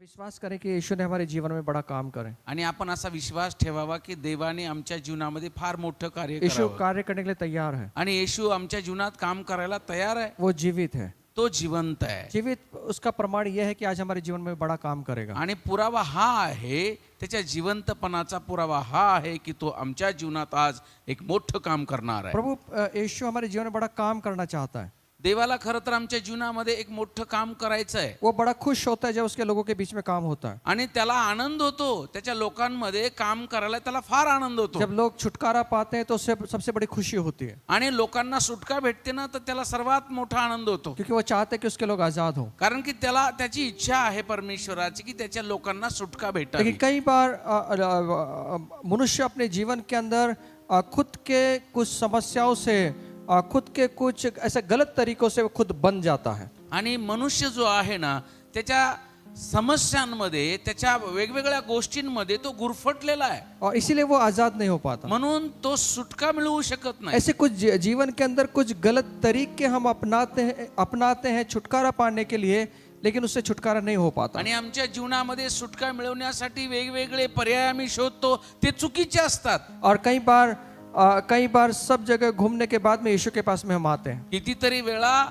विश्वास करें कि यीशु ने हमारे जीवन में बड़ा काम करे। आणि आपण असा विश्वास ठेवावा की देवाने आमच्या जीवनामध्ये फार मोठं कार्य यीशु करावं कार्य करने के लिए तैयार है। आणि येशू आमच्या जीवनात काम करायला तयार आहे. वो जीवित है। तो जिवंत आहे जीवित उसका प्रमाण यह है कि आज हमारे जीवन में बड़ा काम करेगा। आणि पुरावा हा आहे, त्याच्या जिवंतपणाचा पुरावा हा आहे की तो आमच्या जीवनात आज एक मोठं काम करणार आहे. प्रभु यीशु हमारे जीवन में बड़ा काम करना चाहता है। देवाला खरं तर आमच्या जीवनामध्ये एक मोठं काम करायचं आहे वो बड़ा खुश होता है जब उसके लोगों के बीच में काम होता है। आणि त्याला आनंद होतो. त्याच्या लोकांमध्ये काम करायला त्याला फार आनंद होतो. जब लोग छुटकारा पाते हैं तो उससे सबसे बड़ी खुशी होती है, आणि लोकांना सुटका भेटते ना तर त्याला सर्वात मोठा आनंद होतो. क्योंकि वो चाहते हैं कि उसके लोग आजाद हो। कारण की त्याला त्याची इच्छा आहे परमेश्वराची की त्याच्या लोकांना सुटका भेटावी. लेकिन कई बार मनुष्य अपने जीवन के अंदर खुद के कुछ समस्याओं से खुद के कुछ ऐसे गलत तरीकों से वो खुद बन जाता है। आणि मनुष्य जो आहे ना त्याच्या समस्यांमध्ये त्याच्या वेगवेगळ्या गोष्टींमध्ये तो गुरफटलेला आहे और इसीलिए वो आजाद नहीं हो पाता। म्हणून तो सुटका मिळवू शकत नाही. ऐसे कुछ जीवन के अंदर कुछ गलत तरीके हम अपनाते हैं छुटकारा पाने के लिए, लेकिन उससे छुटकारा नहीं हो पाता। आणि आमच्या जीवनामध्ये सुटका मिळवण्यासाठी वेगवेगळे पर्याय आम्ही शोधतो, ते चुकीचे असतात. और कई बार सब जगह घूमने के बाद में यीशु के पास में हम आते हैं। कितीतरी वेळा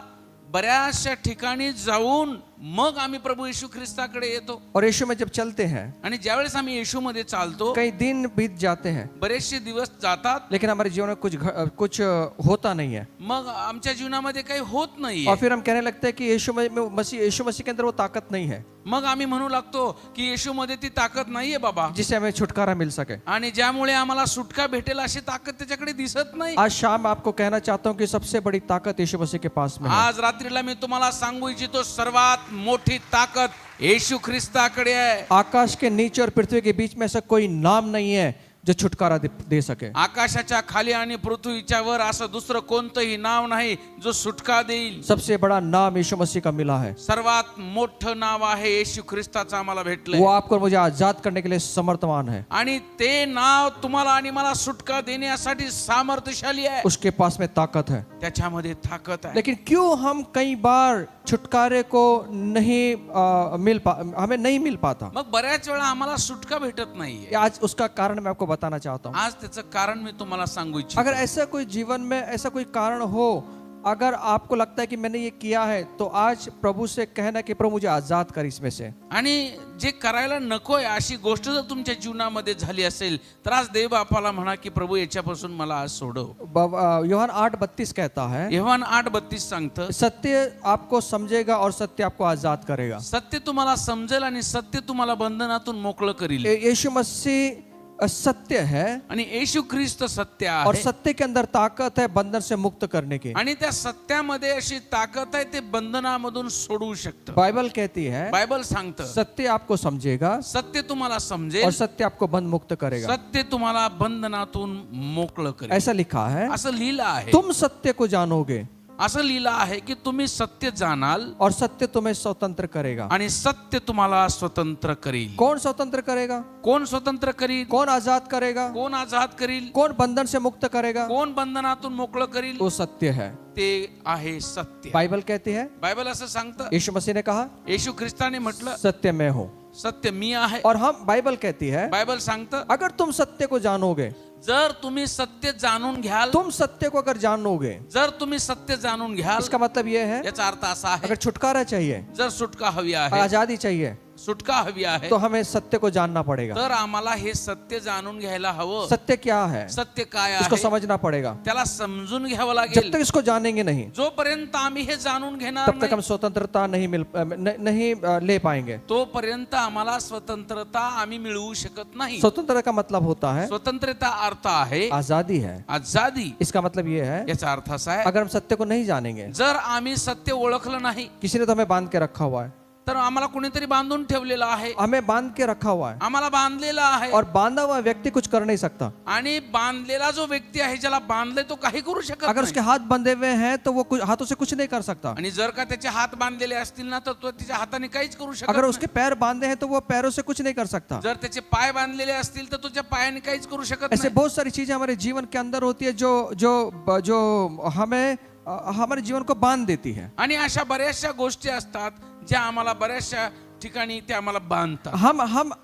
बऱ्याचशा ठिकाणी जाऊन मग आम्ही प्रभू येशू ख्रिस्ताकडे येतो. और यीशु में जब चलते हैं आणि ज्यावेळेस आम्ही येशू मध्ये चालतो कई दिन बीत जाते हैं, बरेचसे दिवस जातात, लेकिन हमारे जीवन में कुछ होता नहीं है। मग आमच्या जीवनामध्ये काही होत नाही. और फिर हम कहने लगते हैं कि यीशु मसीह के अंदर वो ताकत नहीं है मग आम्ही म्हणू लागतो की येशू मध्ये ती ताकद नाहीये बाबा, जिससे हमें छुटकारा मिल सके। आणि ज्यामुळे आम्हाला सुटका भेटेल अशी ताकद त्याच्याकडे दिसत नाही. आज शाम आपको कहना चाहता हूँ कि सबसे बड़ी ताकत यीशु मसीह के पास में है। आज रात्रीला मी तुम्हाला सांगू इच्छितो सर्वात मोठी ताकद येशू ख्रिस्ताकडे आहे. आकाश के नीचे और पृथ्वी के बीच में ऐसा कोई नाम नहीं है जो छुटकारा दे सके। आकाशाच्या खाली आणि पृथ्वीच्या वर असं दुसरं कोणतंही नाव नाही जो सुटका देईल. सबसे बड़ा नाम यीशु मसीह का मिला है। सर्वात मोठं नाव आहे येशू ख्रिस्ताचं आम्हाला भेटलंय. वो आपको और मुझे आजाद करने के लिए समर्थवान है। आणि ते नाव तुम्हाला आणि मला सुटका देण्यासाठी सामर्थ्यशाली आहे. उसके पास में ताकत है। त्याच्यामध्ये ताकद आहे. लेकिन क्यों हम कई बार छुटकारे को हमें नहीं मिल पाता? मग बऱ्याच वेळा आम्हाला सुटका भेटत नाहीये. आज उसका कारण मैं आपको बताना चाहता हूँ। आज त्याचं कारण मी तुम्हाला सांगू इच्छितो. अगर ऐसा कोई जीवन में ऐसा कोई कारण हो, अगर आपको लगता है कि मैंने ये किया है, तो आज प्रभु से कहना कि प्रभु मुझे आजाद कर इसमें से। आणि जे करायला नकोय अशी गोष्ट जर तुमच्या जीवनामध्ये झाली असेल तर आज देव बापाला म्हणा की प्रभु याच्यापासून मला आज सोडव. यूहन्ना 8:32 कहता है, यूहन्ना 8:32 सांगतं, सत्य आपको समझेगा और सत्य आपको आजाद करेगा। सत्य तुम्हाला समजेल आणि सत्य तुम्हाला बंधनातून मोकळं करील. यीशु मसीह सत्य है आणि येशू ख्रिस्त सत्य और आहे. सत्य के अंदर ताकत है बंधन से मुक्त करने की। आणि त्या सत्यामध्ये अशी ताकद आहे ते बंधनामधून सोडवू शकतं. बाइबल कहती है, बायबल सांगतं सत्य आपको समझेगा सत्य तुम्हाला और समजेल, सत्य आपको बंध मुक्त करेगा। सत्य तुम्हाला बंधनातून मोकळं करेल. ऐसा लिखा है, असं लिहिलं आहे. तुम सत्य को जानोगे असं लिहिलं आहे की तुम्ही सत्य जाणाल और सत्य तुम्हें स्वतंत्र करेगा। आणि सत्य तुम्हाला स्वतंत्र करील. कौन स्वतंत्र करेगा? कोण स्वतंत्र करील? कौन आजाद करेगा? कोण आजाद करील? कौन बंधन से मुक्त करेगा? कोण बंधनातून मोकळं करील? वो सत्य है। ते आहे सत्य. बाइबल कहती है, बायबल असं सांगतं, यीशु मसीह ने कहा, येशू ख्रिस्ताने म्हटलं सत्य मैं हूँ। सत्य मी आहे. और हम बाइबल कहती है, बायबल सांगतं, अगर तुम सत्य को जानोगे, जर तुम्ही सत्य जाणून घ्याल, तुम सत्य को अगर जानोगे, जर तुम्ही सत्य जाणून घ्याल, इसका मतलब ये है, याचा अर्थ असा आहे अगर छुटकारा चाहिए, जर सुटका हवी आहे, आजादी चाहिए, सुटका हवी आहे, तो हमें सत्य को जानना पड़ेगा। तर आम्हाला हे सत्य जाणून घ्यायला हवं. सत्य क्या है सत्य काय इसको आहे समझना पड़ेगा। त्याला समजून घ्यावं जब लागेल. तक इसको जानेंगे नहीं, जोपर्यंत आम्ही हे जाणून घेणार तब तक हम नाही, स्वतंत्रता नहीं ले पाएंगे। तोपर्यंत आम्हाला स्वतंत्रता आम्ही मिळवू शकत नाही. स्वतंत्रता का मतलब होता है स्वतंत्रता अर्थ आहे आजादी है। आजादी. इसका मतलब ये है, याचा अर्थ असा आहे, अगर हम सत्य को नहीं जानेंगे, जर आम्ही सत्य ओळखलं नाही किसी ने तो हमें बांध के रखा हुआ है, तर आम्हाला कुणीतरी बांधून ठेवलेलं आहे, हमें बांध के रखा हुआ है, आम्हाला बांधलेला आहे. और बांधा हुआ व्यक्ति कुछ कर नहीं सकता। आणि बांधलेला जो व्यक्ती आहे ज्याला बांधले तो काही करू शकत अगर नाही. उसके हाथ बंधे हुए हैं तो वो हाथों से कुछ नहीं कर सकता। आणि जर का त्याचे हात बांधलेले असतील ना तर तो त्याच्या हाताने काहीच करू शकत अगर नाही. उसके पैर बांधे हैं तो वो पैरों से कुछ नहीं कर सकता। जर त्याचे पाय बांधलेले असतील तर तुझ्या पायाने काहीच करू शकत ऐसे नाही. बहुत सारी चीजें हमारे जीवन के अंदर होती है जो हमें हमारे जीवन को बांध देती है। आणि अशा बऱ्याचशा गोष्टी असतात ज्या आम्हाला बऱ्याचशा ठिकाणी ते आम्हाला बांधतात. हम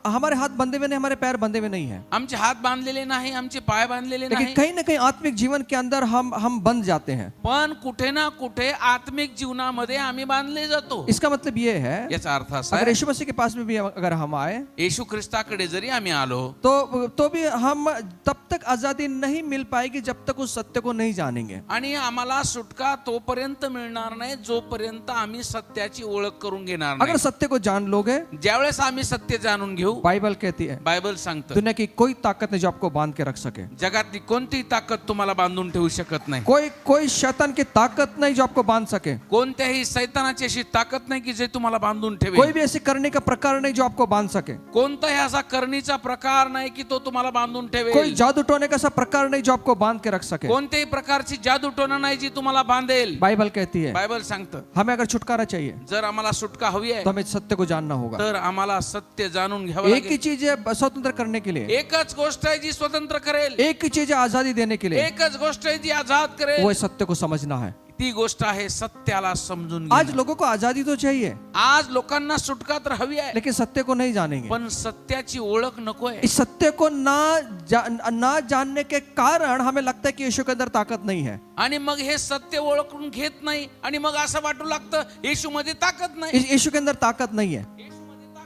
हमारे हाथ बंधे हुए नहीं, हमारे पैर बंधे हुए नहीं है, आमचे हात बांधलेले नाही, आमचे पाय बांधलेले लेकिन नाही. कहीं ना कहीं आत्मिक जीवन के अंदर हम बंध जाते हैं. पण कुठे ना कुठे आत्मिक जीवनामध्ये आम्ही बांधले जातो. इसका मतलब ये है, याचा अर्थ असा अगर आहे, यीशु मसीह के पास में भी अगर हम आए येशू ख्रिस्ताकडे जरी आम्ही आलो तो भी हम तब तक आजादी नहीं मिल पाएगी जब तक उस सत्य को नहीं जानेंगे. आणि आम्हाला सुटका तोपर्यंत मिळणार नाही जोपर्यंत आम्ही सत्याची ओळख करून घेणार अगर नाही. सत्य को जान लोगे, ज्यावेळेस आम्ही सत्य जाणून घेऊ, बाइबल कहती है बायबल सांगतं, दुनिया की कोई ताकत नहीं जो आपको बांध के रख सके. जगातली कोणतीही ताकद तुम्हाला बांधून ठेवू शकत नाही. कोई शैतान की ताकत नहीं जो आपको बांध सके. कोणत्याही सैतानाची अशी ताकद नाही की जे तुम्हाला बांधून कोई ठेवेल. भी ऐसे करने का प्रकार नहीं जो आपको बांध सके. कोणताही असा करणीचा प्रकार नाही की तो तुम्हाला बांधून कोई ठेवेल. जादू टोने का ऐसा प्रकार नहीं जो आपको बांध के रख सके. कोणत्याही प्रकारची जादूटोना नाही जी तुम्हाला बांधेल. बाइबल कहती है बायबल सांगतं, हमें अगर छुटकारा चाहिए जर आम्हाला सुटका हवी आहे तो हमें सत्य को जानना होगा. तर आम्हाला सत्य जाणून घ्यावं एक ही लागेल. चीज है स्वतंत्र करने के लिए, एकच गोष्ट आहे जी स्वतंत्र करेल, एक ही चीज है आजादी देने के लिए, एकच गोष्ट आहे जी आजाद करेल. वो इस सत्य को समझना है. ती गोष्ट आहे सत्याला समजून आज घेणं. लोगों को आजादी तो चाहिए, आज लोकांना सुटका तर हवी आहे, लेकिन सत्य को नहीं जानेंगे. पण सत्याची ओळख नकोय. इस सत्य को ना जानने के कारण हमें लगता है कि यीशु के अंदर ताकत नहीं है. आणि मग हे सत्य ओळखून घेत नाही आणि मग असं वाटू लागतं येशू मध्ये ताकद नाही, यीशु के अंदर ताकत नहीं है.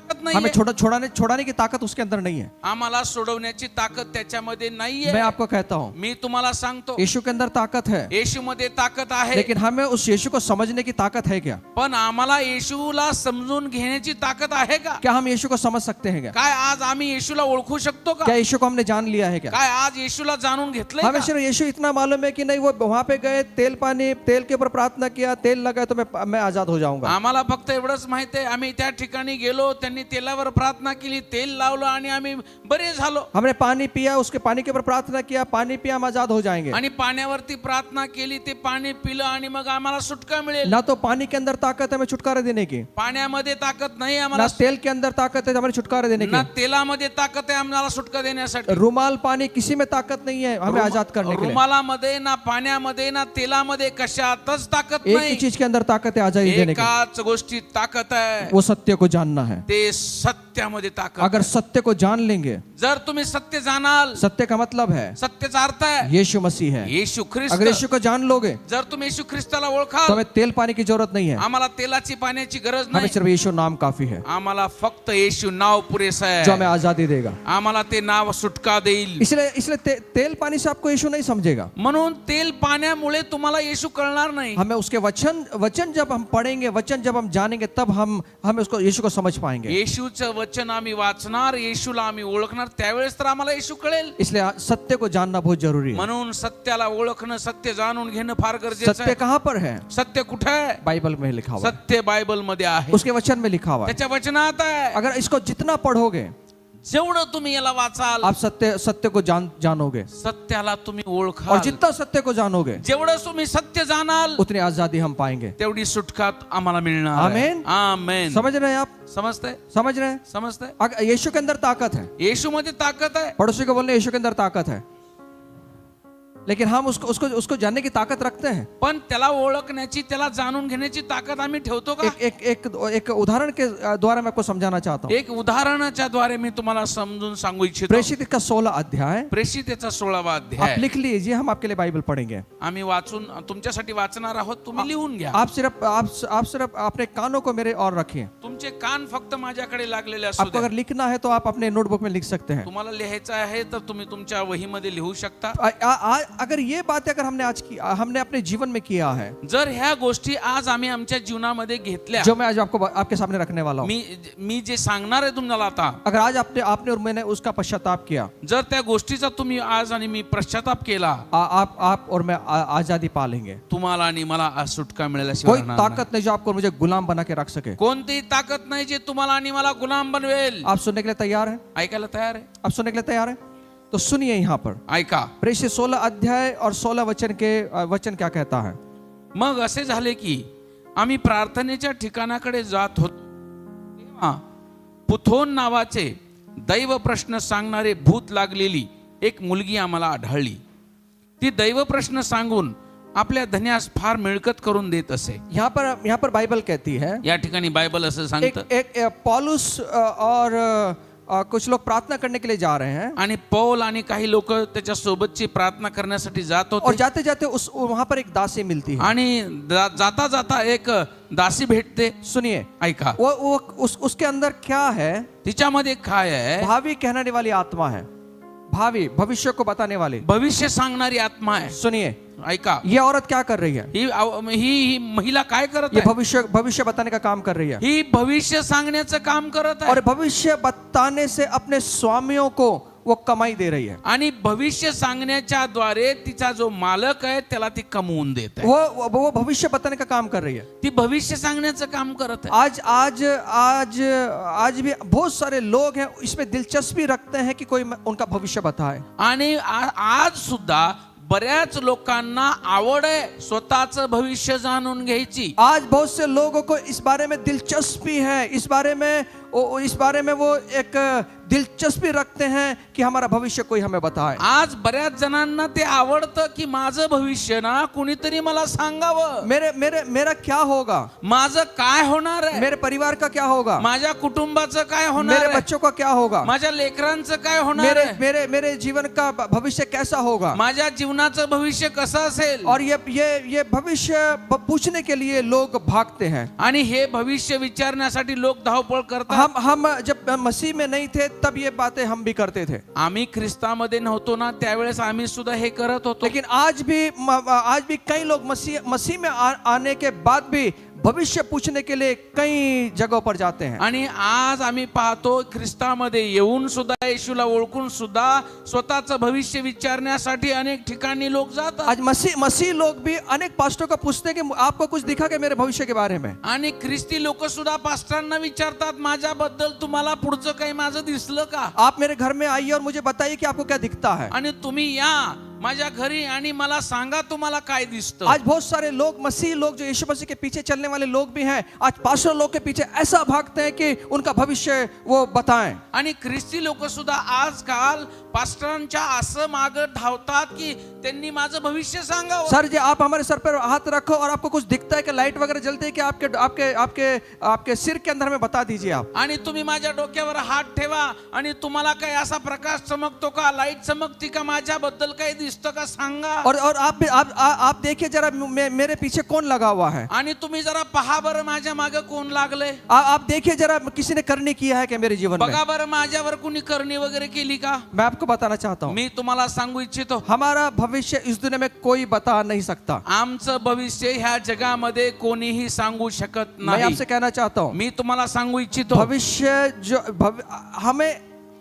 ताकद हमें नाहीये. छोड़ाने की ताकत उसके अंदर नहीं है. आम्हाला सोडवण्याची ताकद त्याच्यामध्ये मैं नाहीये. आपको कहता हूँ, मी तुम्हाला सांगतो यीशु के अंदर ताकत है, येशू मध्ये ताकद आहे, लेकिन हमें उस यीशु को समझने की ताकत है क्या? पण आम्हाला येशूला समजून घेण्याची ताकद आहे का? क्या हम यीशु को समझ सकते हैं क्या? काय आज आम्ही येशूला ओळखू शकतो का? क्या यीशु को हमने जान लिया है क्या? काय आज येशूला जाणून घेतलंय हमें का? सिर्फ यीशु इतना मालूम है कि नहीं, वो वहां पे गए, तेल के ऊपर प्रार्थना किया, तेल लगा तो मैं आजाद हो जाऊंगा. आम्हाला फक्त एवढंच माहित आहे, आम्ही त्या ठिकाणी गेलो, त्यांनी तेलावर प्रार्थना केली, तेल लावलं आणि आम्ही बरे झालो. हमने पानी पिया, उसके पानी के ऊपर प्रार्थना किया, पानी पिया, हम आजाद हो जाएंगे. आणि पाण्यावरती प्रार्थना केली, ते पाणी पिलं आणि मग आम्हाला सुटका मिळेल. ना तो पानी के अंदर ताकत है हमें छुटकारा देने की, पाण्यामध्ये ताकद नाही ना आम्हाला, तेल के अंदर ताकत है हमें छुटकारा देने ना की. तेलामध्ये ताकद आहे आम्हाला सुटका देण्यासाठी. रुमाल पानी किसी में ताकत नहीं है हमें आजाद करने के लिए. रुमालामध्ये ना पाण्यामध्ये ना तेलामध्ये कशातच ताकद एक ही नाही. चीज के अंदर ताकत है आजादी देने की, एकाच गोष्टीत ताकद आहे, वो सत्य को जानना है. ते सत्यामध्ये ताकद. अगर सत्य को जान लेंगे, जर तुम्ही सत्य जाणाल, सत्य का मतलब है सत्याचा अर्थ आहे यीशु मसीह है. येशू अगर ख्रिस्त. यीशु को जान लोगे जर तुम्ही येशू ख्रिस्ताला तो ओळखाल, हमें तेल पानी की जरूरत नहीं है, आम्हाला तेलाची पाण्याची गरज हमें नाही. सिर्फ यीशु नाम काफी है आम्हाला फक्त येशू नाव पुरेसं जो हमें आहे. आजादी देगा. आम्हाला ते नाव सुटका देईल. इसलिए तेल पानी से आपको यीशु नहीं समझेगा. म्हणून तेल पाण्यामुळे तुम्हाला येशू कळणार नाही. हमें उसके वचन जब हम पढ़ेंगे, वचन जब हम जानेंगे, तब हम उसको यीशु को समझ पाएंगे. येशूचं वचन आम्ही वाचणार, येशूला आम्ही ओळखणार, त्यावेळेस तर आम्हाला येशू कळेल. इसलिए सत्य को जानना बहुत जरूरी है. म्हणून सत्याला ओळखणं, सत्य जाणून घेणं फार गरजेचं सत्य आहे. कहाँ पर है? सत्य कुठे आहे? बाइबल में लिखा हुआ है, सत्य बायबल मध्ये आहे, उसके वचन में लिखा हुआ है. त्याच्या वचनात आहे. अगर इसको जितना पढ़ोगे जेवढं तुम्ही याला वाचाल, आप सत्य को जानोगे, सत्याला तुम्ही और ओळखाल, जितना सत्य को जानोगे जेवढं तुम्ही सत्य जाणाल, उतनी आजादी हम पाएंगे. तेवढी सुटका आम्हाला मिळणार आहे. आमेन. आमेन. समझ रहे हैं आप? समझ रहे हैं? समजतंय? अगर यीशु के अंदर ताकत है, येशू मध्ये ताकद आहे, पड़ोसी को बोलने यीशु के अंदर ताकत है, लेकिन हम उसको जानने की ताकत रखते हैं. पण त्याला ओळखण्याची, त्याला जाणून घेण्याची ताकद आम्ही ठेवतो का? एक उदाहरण के द्वारा मैं आपको समझाना चाहता हूँ. एक उदाहरणाच्या द्वारे मी तुम्हाला समजून सांगू इच्छितो. प्रेषित का 16 अध्याय प्रेषितेचा 16वा आप अध्याय लिख लीजिए, हम आपके लिए बाइबल पढ़ेंगे. आम्ही वाचून तुमच्यासाठी वाचणार आहोत, तुम्ही लिहून घ्या. आप सिर्फ अपने कानों को मेरे और रखिए. तुमचे कान फक्त माझ्याकडे लागलेले असू आपको द्या. अगर लिखना है तो आप अपने नोटबुक में लिख सकते हैं. तुम्हाला लिहायचं आहे तर तुम्ही तुमच्या वहीमध्ये लिहू शकता. अगर ये बातें अगर हमने अपने जीवन में किया है, जर ह्या गोष्टी आज आम्ही आमच्या जीवनामध्ये घेतल्या, जो मैं आज आपके सामने रखने वाला हूँ, मी जे सांगणार आहे तुम्हाला आता, अगर आज आपने और मैंने उसका पश्चाताप किया, जर त्या गोष्टीचा तुम्ही आज आणि मी पश्चाताप केला, आप और मैं आजादी पा लेंगे. तुम्हाला आणि मला आज सुटका मिळेल. कोई ताकत नहीं जो आपको मुझे गुलाम बना के रख सके. कोणतीही ताकद नाही जे तुम्हाला आणि मला गुलाम बनवेल. आप सुनने के लिए तैयार हैं? ऐकायला तयार आहे? आप सुनने के लिए तैयार हैं? तो सुनिए यहाँ पर ऐका. प्रेषित 16 अध्याय और 16 वचन क्या कहता है. मग असे झाले की आम्ही प्रार्थनेच्या ठिकाणाकडे जात होतो, तेव्हा पुथोन नावाचे दैव प्रश्न सांगणारे भूत लागलेली एक मुलगी आम्हाला आढळली. ती दैव प्रश्न सांगून आपल्या धन्यास फार मिळकत करून देत असे. यहाँ पर बाइबल कहती है, या ठिकाणी बायबल असं सांगतं. एक पौलुस और कुछ लोग प्रार्थना करने के लिए जा रहे हैं, आणि पौल आणि काही लोक त्याच्या सोबतची प्रार्थना करण्यासाठी जात और होते. जाते जाते वहां पर एक दासी मिलती है. आणि जाता जाता एक दासी भेटते. सुनिए, ऐका, उसके अंदर क्या है? तिच्यामध्ये काय आहे? भावी कहने वाली आत्मा है. भावी, भविष्य को बताने वाली, भविष्य सांगणारी आत्मा आहे. सुनिए, ऐका, ये औरत क्या कर रही है? ही महिला काय करत ये आहे? भविष्य बताने का काम कर रही है. ही भविष्य सांगण्याचं काम करत आहे. और भविष्य बताने से अपने स्वामियों को वो कमाई दे रही है. आणि भविष्य सांगण्याच्या द्वारे तिचा जो मालक आहे त्याला ती कमवून देत आहे. वो भविष्य बताने का काम कर रही है. ती भविष्य सांगण्याचं काम करत आहे. आज भी बहुत सारे लोग हैं, इसमें दिलचस्पी रखते हैं कि कोई उनका भविष्य बताए. आणि आज सुद्धा बऱ्याच लोकांना आवड आहे स्वतःचं भविष्य जाणून घ्यायची. आज बहुत से लोगों को इस बारे में दिलचस्पी है, इस बारे में वो एक दिलचस्पी रखते हैं कि हमारा भविष्य कोई हमें बताए. आज बऱ्याच जणांना ते आवडतं की माझं भविष्य ना कुणीतरी मला सांगावं. मेरा क्या होगा, माझं काय होणार आहे, मेरे परिवार का क्या होगा, माझ्या कुटुंबाचं काय होणार मेरे आहे, बच्चों का क्या होगा, माझ्या लेकरांचं काय होणार आहे, मेरे जीवन का भविष्य कैसा होगा, माझ्या जीवनाचं भविष्य कसं असेल. और ये भविष्य पूछने के लिए लोग भागते हैं. आणि हे भविष्य विचारण्यासाठी लोक धावपळ करतात. हम जब मसीह में नहीं थे तब ये बातें हम भी करते थे. आम्ही ख्रिस्तामध्ये नव्हतो ना त्यावेळेस आम्ही सुद्धा हे करत होतो. लेकिन आज भी कई लोग मसीह में आने के बाद भी भविष्य पूछने के लिए कई जगहों पर जाते हैं. आणि आज आम्ही पाहतो ख्रिस्तामध्ये येऊन सुद्धा येशूला ओळखून सुद्धा स्वतःचं भविष्य विचारण्यासाठी अनेक ठिकाणी लोक जातात. आज मसीह लोग भी अनेक पास्टरों को पूछते हैं कि आपको कुछ दिखा क्या मेरे भविष्य के बारे में. आणि ख्रिस्ती लोक सुद्धा पास्टरांना विचारतात माझ्याबद्दल तुम्हाला पुढचं काही माझं दिसलं का. आप मेरे घर में आइए और मुझे बताइए कि आपको क्या दिखता है. आणि तुम्ही या माझ्या घरी आणि मला सांगा तुम्हाला काय दिसतं. आज बहुत सारे लोग, मसीह लोग जो यीशु मसीह के पीछे चलने वाले लोग भी हैं, आज पास्टर लोग के पीछे ऐसा भागते हैं कि उनका भविष्य वो बताएं. आणि ख्रिस्ती लोक सुद्धा आजकाल पास्टरांच्या असं मागे धावतात की त्यांनी माझं भविष्य सांगावं. सर जी, आप हमारे सर पर हाथ रखो और आपको कुछ दिखता है कि लाइट वगैरह जलती है कि आपके सिर के अंदर हमें बता दीजिए आप. आणि तुम्ही माझ्या डोक्यावर हात ठेवा आणि तुम्हाला काही असा प्रकाश चमकतो का, लाईट चमकती का, माझ्याबद्दल काही दिसतं का सांगा. और आप देखिए जरा मेरे पीछे कौन लगा हुआ है. आणि तुम्ही जरा पहा बरं माझ्या मागे कोण लागले. आप देखिए जरा किसी ने करनी किया है क्या मेरे जीवन में. बघा बरं माझ्यावर कुणी करणी वगैरे केली का. मैं आपको बताना चाहता हूँ, मी तुम्हाला सांगू इच्छितो हमारा भविष्य इस दुनिया में कोई बता नहीं सकता. आमचं भविष्य ह्या जगामध्ये कोणीही सांगू शकत मैं नाही. आपसे कहना चाहता हूँ, मी तुम्हाला सांगू इच्छितो भविष्य हमें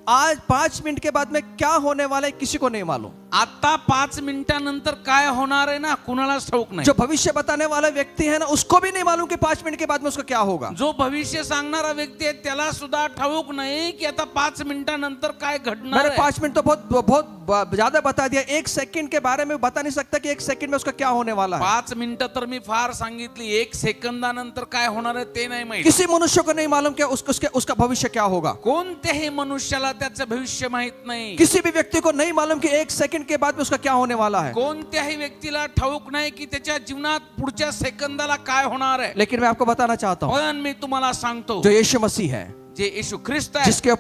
आज 5 मिनट के बाद में क्या होने वाला है किसी को नहीं मालूम. आता 5 मिनिटानंतर काय होणार आहे ना कुणालाच ठाऊक नाही. जो भविष्य बताने वाला व्यक्ति है ना, उसको भी नहीं मालूम कि 5 मिनट के बाद में उसको क्या होगा. जो भविष्य सांगणारा व्यक्ती आहे त्याला सुद्धा ठाऊक नाही की आता 5 मिनिटानंतर काय घडणार मैंने आहे. 5 मिनट तो बहुत ज्यादा बता दिया. 1 सेकंड के बारे में बता नहीं सकता कि 1 सेकंड में उसका क्या होने वाला है. 5 मिनिटं तर मी फार सांगितली, 1 सेकंदानंतर काय होणार आहे ते नाही माहिती. किसी मनुष्य को नहीं मालूम कि उसका भविष्य क्या होगा. कोणत्याही मनुष्याला त्याचं भविष्य माहित नाही. किसी भी व्यक्ति को नहीं मालूम कि 1 सेकंड के बाद में उसका क्या होने वाला है. कोणत्याही व्यक्तीला ठाऊक नाही की त्याच्या जीवनात पुढच्या सेकंदाला काय होणार आहे. लेकिन मैं आपको बताना चाहता हूँ, पण मी तुम्हाला सांगतो जो यीशु मसीह है, जे येशू ख्रिस्त आहे, जिसके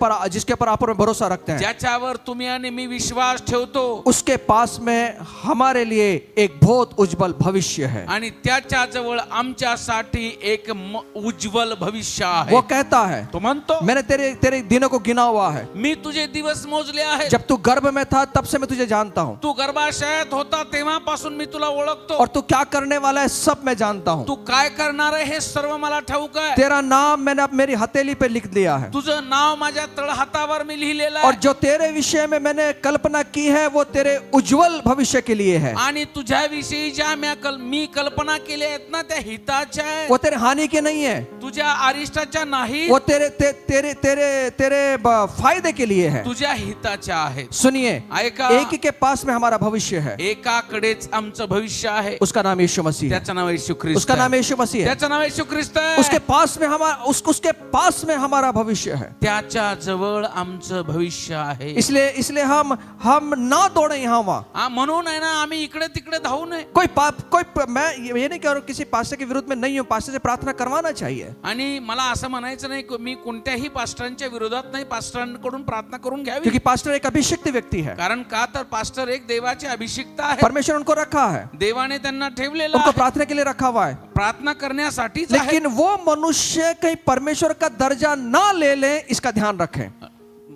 ऊपर आप और मैं भरोसा रखते हैं, ज्याच्यावर तुम्ही आणि मी विश्वास ठेवतो, उसके पास में हमारे लिए एक बहुत उज्जवल भविष्य है. आणि त्याच्या जवळ आमच्यासाठी एक उज्ज्वल भविष्य आहे. वो कहता है, तो म्हणतो मैंने तेरे दिनों को गिना हुआ है. मी तुझे दिवस मोजले आहेत. जब तू गर्भ में था तब से मैं तुझे जानता हूँ. तू गर्भाशयात होता तेव्हापासून मी तुला ओळखतो. और तू क्या करने वाला है सब मैं जानता हूँ. तू काय करणार आहे हे सर्व मला ठाऊक आहे. तेरा नाम मैंने अब मेरी हथेली पे लिख दिया है. तुझं नाव माझ्या तळहातावर मी लिहिलेलं और आहे. जो तेरे विषय में मैंने कल्पना की है वो तेरे उज्जवल भविष्य के लिए है. आणि तुझ्या विषयी ज्या मी कल्पना केल्या आहेत ना त्या हिताच्या आहेत. वो तेरे हानि के नहीं है. तुझ्या अरिष्टाच्या नाही, वो तेरे फायदे के लिए है. तुझ्या हिताच्या आहेत. सुनिए, ऐका, एक ही के पास में हमारा भविष्य है. एकाकडेच आमचं भविष्य आहे. उसका नाम यीशु मसीह है. त्याचं नाव येशू ख्रिस्त उसका आहे. नाम यीशु मसीह है. त्याचं नाव येशू ख्रिस्त आहे. उसके पास में हमारा भविष्य भविष्य है। त्याच्या जवळ आमचं भविष्य आहे. इसलिए हम ना दौड़े यहाँ वहाँ। म्हणून आहे ना आम्ही इकडे तिकडे धावू नये. मैं ये नहीं कह रहा हूँ किसी पास्टर के विरुद्ध में नहीं हूँ, पास्टर से प्रार्थना करवाना चाहिए। आणि मला असं म्हणायचं नाही की मी कोणत्याही पास्टरांच्या विरोधात नाही, पास्टरांकडून प्रार्थना करून घ्यावी. क्योंकि पास्टर एक अभिषिक्त व्यक्ति है, कारण का तर पास्टर एक देवाचे अभिषिक्त आहे. परमेश्वर उनको रखा है, देवाने त्यांना ठेवलेलं उनको आहे प्रार्थना के लिए रखा हुआ है। प्रार्थना करण्यासाठीच आहे. लेकिन वो मनुष्य कहीं परमेश्वर का दर्जा ना ले ले, इसका ध्यान रखें।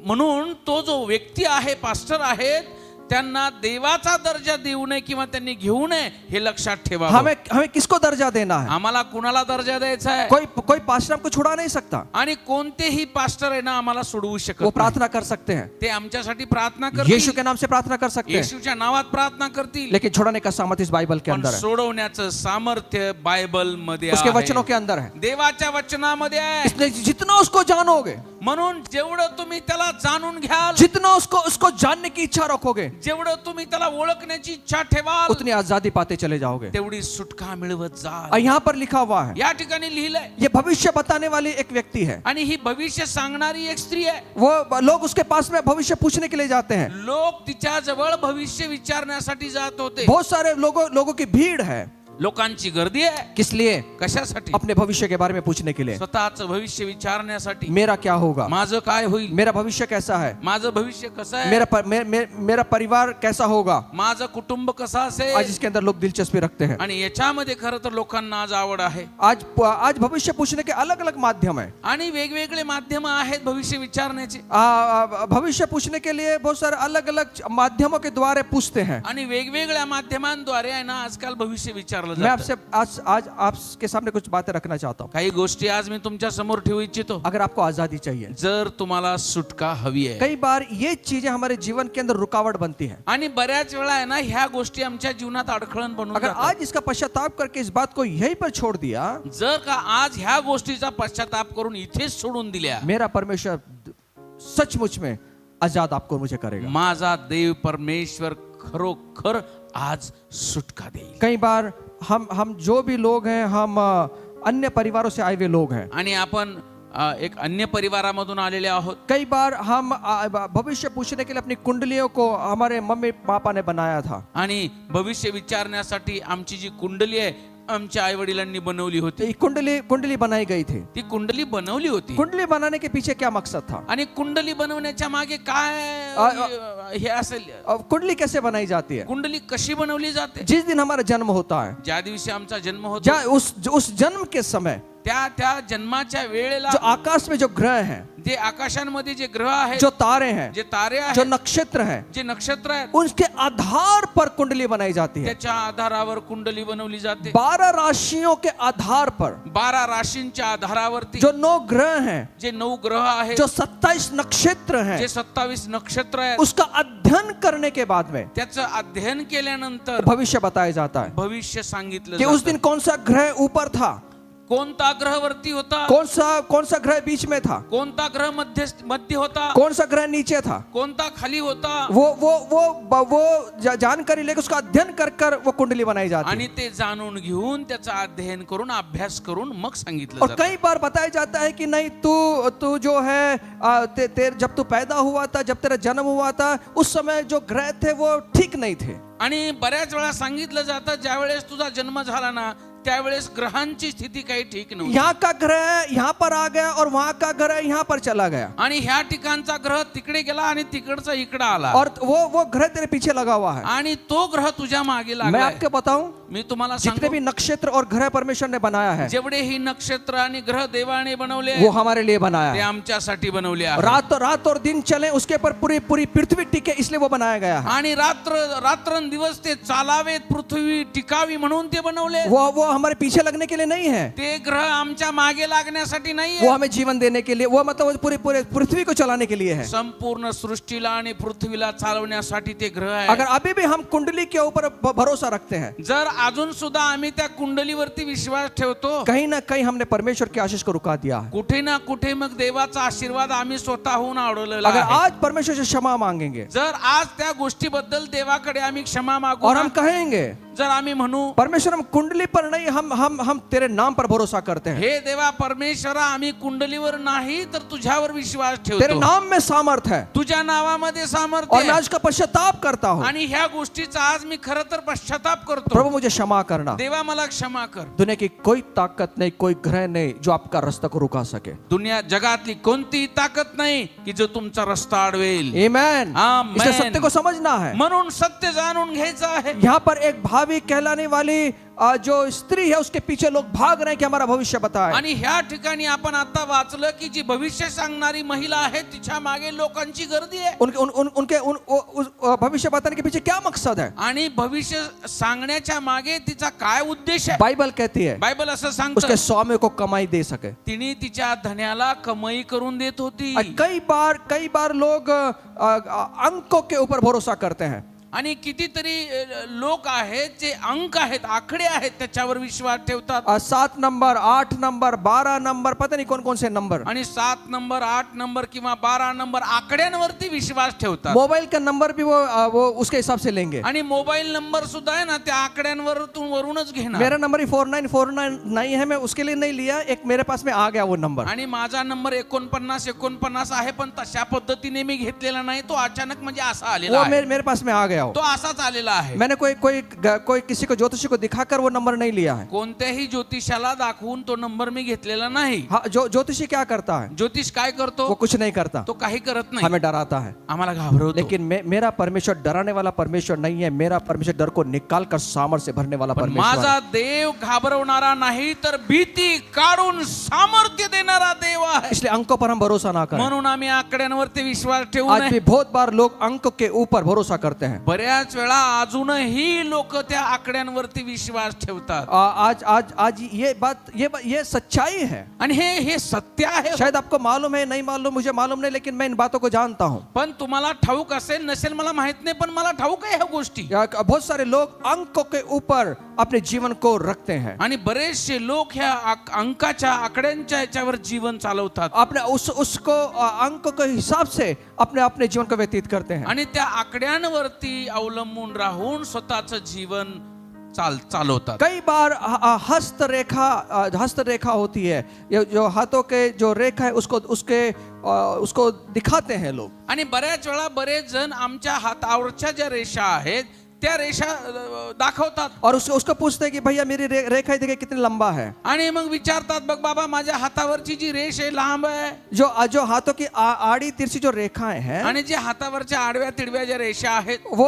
म्हणून तो जो व्यक्ती आहे, पास्टर आहेत, त्यांना देवाचा दर्जा देऊ नये किंवा त्यांनी घेऊ नये हे लक्षात ठेवा. हमें किसको दर्जा देना है? आम्हाला कुणाला दर्जा द्यायचा आहे? कोई पास्टर हमको छुड़ा नहीं सकता। आणि कोणतेही पास्टर आहे ना आम्हाला सोडवू शकत वो नाही. प्रार्थना कर सकते हैं, ते आमच्यासाठी प्रार्थना करतील, यीशु के नाम से प्रार्थना कर सकते हैं, येशूच्या नावात प्रार्थना करतील. लेकिन छुड़ाने का सामर्थ्य इस बाइबल के पण अंदर है, सोडवण्याचं सामर्थ्य बायबल मध्ये उसके आहे, वचनों के अंदर है। देवाच्या वचनामध्ये आहे. इसलिए जितना उसको जानोगे, म्हणून जेवढं तुम्ही त्याला जाणून घ्याल, जितना उसको जानने की इच्छा रखोगे, जेवढं तुम्ही त्याला ओळखण्याची इच्छा ठेवाल, उतनी आजादी पाते चले जाओगे। तेवढी सुटका मिळवत और जाल. यहाँ पर लिखा हुआ है, या ठिकाणी लिहिलंय. ये भविष्य बताने वाली एक व्यक्ति है। आणि ही भविष्य सांगणारी एक स्त्री आहे. वो लोग उसके पास में भविष्य पूछने के लिए जाते हैं, लोक तिच्या जवळ भविष्य विचारण्यासाठी जात होते. बहुत सारे लोगों की भीड़ है। लोकांची गर्दी आहे. किस लिए? कशासाठी? अपने भविष्य के बारे में पूछने के लिए। स्वतःचं भविष्य विचारण्यासाठी. मेरा क्या होगा, माझं काय होईल, मेरा भविष्य कैसा है, माझं भविष्य कसं आहे, मेरा परिवार कैसा होगा, माझं कुटुंब कसं आज असेल. इसके अंदर लोग दिलचस्पी रखते हैं। आणि याच्यामध्ये खरं तर लोकांना आज आवड आहे. आज भविष्य पूछने के अलग अलग माध्यम है। आणि वेगवेगळे माध्यम आहेत भविष्य विचारण्याचे. भविष्य पूछने के लिए बहुत सारे अलग अलग माध्यमों के द्वारा पूछते हैं। आणि वेगवेगळ्या माध्यमांद्वारे आहे ना आजकाल भविष्य विचारलं मैं जातं. आपसे आज आपके सामने कुछ बातें रखना चाहता हूँ। काही गोष्टी आज मी तुमच्या समोर ठेवू इच्छितो. अगर आपको आजादी चाहिए, जर तुम्हाला सुटका हवी आहे, कई बार ये चीजें हमारे जीवन के अंदर रुकावट बनती है। आणि बऱ्याच वेळा आहे ना ह्या गोष्टी आमच्या जीवनात अडखळण बनून अगर जातात. आज इसका पश्चाताप करके इस बात को यहीं पर छोड़ दिया, जर का आज ह्या गोष्टीचा पश्चाताप करून इथेच सोडून दिल्या, मेरा परमेश्वर सचमुच में आजाद आपको मुझे करेगा। माझा देव परमेश्वर खरोखर आज सुटका देईल. कई बार हम जो भी लोग हैं, हम अन्य परिवारों से आए हुए लोग हैं। आणि आपण एक अन्य परिवारामधून आलेले आहोत. कई बार हम भविष्य पूछने के लिए अपनी कुंडलियों को हमारे मम्मी पापा ने बनाया था। आणि भविष्य विचारण्यासाठी आमची जी कुंडली आहे आमच्या आई वडिलांनी बनवली होती. ये कुंडली बनाई गई थी। ती कुंडली बनवली होती. कुंडली बनाने के पीछे क्या मकसद था? आणि कुंडली बनवण्याच्या मागे काय हे असेल? कुंडली कैसे बनाई जाती है? कुंडली कशी बनवली जाते? जिस दिन हमारा जन्म होता है, ज्या दिवशी आमचा जन्म होतो, उस जन्म के समय त्या जन्माच्या वेळेला जो आकाश में जो ग्रह हैं, जे आकाशांमध्ये जे ग्रह आहेत, जो तारे हैं, जे तारे जो आहेत, नक्षत्र हैं, जे नक्षत्र आहेत, उनके आधार पर कुंडली बनाई जाती है। त्याच्या आधारावर कुंडली बनवली जाते. 12 राशियों के आधार पर, 12 राशींच्या आधारावरती जो 9 ग्रह हैं, जे 9 ग्रह आहेत, जो 27 नक्षत्र हैं, जे 27 नक्षत्र आहेत, उसका अध्ययन करने के बाद में त्याचं अध्ययन केल्यानंतर भविष्य बताया जाता है भविष्य सांगितलं कि उस जातं. दिन कौन सा ग्रह ऊपर था, कोणता ग्रह वरती होता, कौन सा ग्रह बीच में था, कोणता ग्रह मध्य होता, कौन सा ग्रह नीचे था। कोणता खाली होता. वो जानकारी लेकर उसका अध्ययन कर वो कुंडली बनाई जाती है। आणि ते जाणून घेऊन त्याचा अध्ययन करून अभ्यास करून मग सांगितलं और जातं. कई बार बताया जाता है कि नहीं तू जो है जब तू पैदा हुआ था, जब तेरा जन्म हुआ था, उस समय जो ग्रह थे वो ठीक नहीं थे। आणि बऱ्याच वेळा सांगितलं जातं ज्यावेळेस तुझा जन्म झाला ना त्यावेळेस ग्रहांची स्थिती काही ठीक नव्हती. यहाँ का ग्रह यहाँ पर आ गया और वहाँ का ग्रह यहाँ पर चला गया, आणि ह्या ठिकाणचा ग्रह तिकडे गेला आणि तिकडचा इकडे आला, और वो ग्रह तेरे पीछे लगा हुआ है। आणि तो ग्रह तुझ्या मागे मैं लागला. आपको बताऊं, मी तुम्हाला जितने सांगतो भी नक्षत्र और ग्रह परमेश्वर ने बनाया है, जेवढे ही नक्षत्र आणि ग्रह देवाने बनवले वो हमारे लिए बनाया ते है। आमच्यासाठी बनवले आहेत. रात और दिन चले, उसके ऊपर पूरी पृथ्वी टिके, इसलिए वो बनाया गया है। आणि रात्रंदिवस ते चालावेत, पृथ्वी टिकावी म्हणून ते बनवले. वो हमारे पीछे लगने के लिए नहीं है, ते ग्रह आमच्या मागे लागण्यासाठी नाही वो हमें जीवन देने के लिए, वो मतलब पूरी पृथ्वी को चलाने के लिए है। संपूर्ण सृष्टीला आणि पृथ्वीला चालवण्यासाठी ते ग्रह आहे. अगर अभी भी हम कुंडली के ऊपर भरोसा रखते हैं, जर अजून सुद्धा आम्ही त्या कुंडलीवरती विश्वास ठेवतो, कहीं ना कहीं हमने परमेश्वर की आशीष को रुका दिया है। कुठे ना कुठे मग देवाचा आशीर्वाद आम्ही स्वतःहून अडवलेला अगर आहे. आज परमेश्वर से क्षमा मांगेंगे जर आज त्या गोष्टीबद्दल देवाकडे आम्ही क्षमा मागू और ना, हम कहेंगे जर आम्ही म्हणू परमेश्वर हम कुंडली पर नहीं नहीं, हम तेरे नाम पर भरोसा करते हैं। हे देवा परमेश्वरा, आम्ही कुंडलीवर नाही तर तुझ्यावर विश्वास तेरे ठेवतो. नाम में सामर्थ है तुझ्या नावामध्ये और सामर्थ्य मैं आहे. आज का पश्चाताप करता हूँ। आणि ह्या गोष्टीचा आज मी खरं तर पश्चाताप करतो. प्रभु मुझे क्षमा करना। देवा मला क्षमा कर. दुनिया की कोई ताकत नहीं, कोई ग्रह नहीं जो आपका रास्ता को रुका सके। दुनिया जगातली कोणतीही ताकद नाही की जो तुमचा रस्ता अडवेल. आमेन। आमेन. इसलिए सत्य को समझना है। म्हणून सत्य जाणून घ्यायचं आहे. यहाँ पर एक भावी कहलाने वाली जो स्त्री है उसके पीछे लोग भाग रहे हैं कि हमारा भविष्य बताए। आणि ह्या ठिकाणी आपण आता वाचलं की जी भविष्य सांगणारी महिला आहे तिच्या मागे लोकांची गर्दी आहे. उनके भविष्य बताने के पीछे क्या मकसद है? आणि भविष्य सांगण्याच्या मागे तिचा काय उद्देश आहे? बाइबल कहती है बायबल असं उसके सांगतं स्वामी को कमाई दे सके। तिने तिच्या धन्याला कमाई करून देत होती. कई बार लोग अंकों के ऊपर भरोसा करते हैं। आणि कितीतरी लोक आहेत जे अंक आहेत, आकडे आहेत, त्याच्यावर विश्वास ठेवतात. 7 नंबर, 8 नंबर, 12 नंबर, पता नहीं कौन कौन से नंबर। आणि 7 नंबर, 8 नंबर किंवा 12 नंबर आकड्यांवरती विश्वास ठेवतात. मोबाइल का नंबर भी वो उसके हिसाब से लेंगे। आणि मोबाईल नंबर सुद्धा आहे ना त्या आकड्यांवरूनच घेणार. मेरा नंबर ही 4949 नहीं है, मैं उसके लिए नहीं लिया, एक मेरे पास में आ गया वो नंबर। आणि माझा नंबर 49 आहे, पण तशा पद्धतीने मी घेतलेला नाही. तो अचानक म्हणजे असा आलेला वो आहे. मेरे पास में आ गया हो। तो असाच आलेला आहे. मैंने कोई किसी को ज्योतिषी को दिखाकर वो नंबर नहीं लिया है। कोणत्याही ज्योतिषाला दाखवून तो नंबर मी घेतलेला नाही. हाँ, ज्योतिषी क्या करता है? ज्योतिष काय करतो? वो कुछ नहीं करता, तो काही करत नाही, हमें डराता है। आम्हाला घाबरवतो. लेकिन मेरा परमेश्वर डराने वाला परमेश्वर नहीं है, मेरा परमेश्वर डर को निकाल कर सामर्थ्य से भरने वाला पण परमेश्वर माझा है। देव घाबरवणारा नाही तर भीती काढून सामर्थ्य देणारा देव आहे. इसलिए अंकों पर हम भरोसा ना करें। म्हणून आम्ही आकड्यांवरती विश्वास ठेवू आज नये. भी बहुत बार लोग अंक के ऊपर भरोसा करते हैं। बऱ्याच वेळा अजूनही लोक त्या आकड्यांवरती विश्वास ठेवतात. आज ये सच्चाई है। आणि हे सत्य आहे. शायद आपको मालूम है, नहीं मालूम, मुझे मालूम नहीं, लेकिन मैं इन बातों को जानता हूँ। पण तुम्हाला ठाऊक असेल नसेल मला माहित नाही, पण मला ठाऊक आहे ह्या गोष्टी. बहुत सारे लोग अंकों के ऊपर अपने जीवन को रखते हैं। आणि बरेचसे लोक ह्या अंकाच्या आकड्यांच्या ह्याच्यावर जीवन चालवतात. अपने उसको अंक के हिसाब से अपने जीवन को व्यतीत करते हैं। आणि त्या आकड्यांवरती अवलंबून राहून स्वतःचं जीवन चालवतात. कई बार हस्तरेखा होती है, जो हाथों के जो रेखा है उसको दिखाते हैं लोग. आणि बऱ्याच वेळा बरेच जण आमच्या हातावरच्या ज्या रेषा आहेत त्या रेषा दाखवतात और उसको पूछते हैं कि भैया मेरी रेखा देखिए कितनी लंबा है. आणि मग विचारतात बघ बाबा माझ्या हातावरची जी रेष आहे लांब आहे. जो हाथों की आड़ी तिरछी जो रेखाएं हैं आणि जे हातावरच्या आडव्या तिडव्या ज्या रेषा आहेत वो